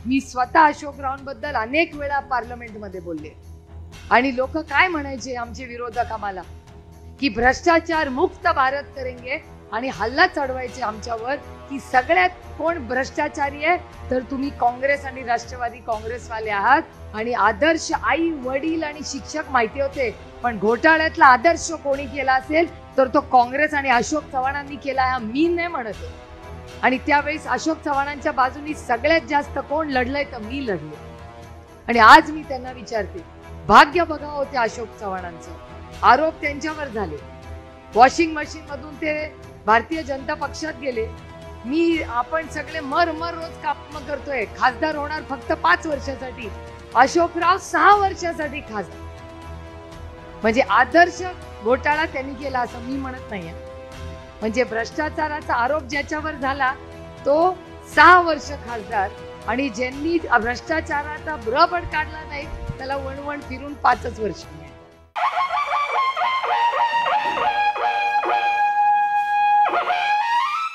मी स्वतः अशोकरावांबद्दल अनेक वेळा पार्लमेंटमध्ये बोलले आणि लोक काय म्हणायचे आमचे विरोधक आम्हाला की भ्रष्टाचार मुक्त भारत करेंगे आणि हल्ला चढवायचे आमच्यावर की सगळ्यात कोण भ्रष्टाचारी आहे तर तुम्ही काँग्रेस आणि राष्ट्रवादी काँग्रेसवाले आहात आणि आदर्श आई वडील आणि शिक्षक माहिती होते पण घोटाळ्यातला आदर्श कोणी केला असेल तर तो काँग्रेस आणि अशोक चव्हाणांनी केला हा मी नाही म्हणत आणि त्यावेळेस अशोक चव्हाणांच्या बाजूनी सगळ्यात जास्त कोण लढलंय तर मी लढले आणि आज मी त्यांना विचारते भाग्य बघावं होते अशोक चव्हाणांचं आरोप त्यांच्यावर झाले वॉशिंग मशीन मधून ते भारतीय जनता पक्षात गेले मी आपण सगळे मर रोज काम करतोय खासदार होणार फक्त 5 वर्षासाठी अशोकराव 6 वर्षासाठी खासदार म्हणजे आदर्श घोटाळा त्यांनी केला असं मी म्हणत नाहीये म्हणजे भ्रष्टाचाराचा आरोप ज्याच्यावर झाला तो 6 वर्ष खासदार आणि ज्यांनी भ्रष्टाचाराचा भ्रपड काढला नाही त्याला वणवण फिरून 5च वर्ष मिळाली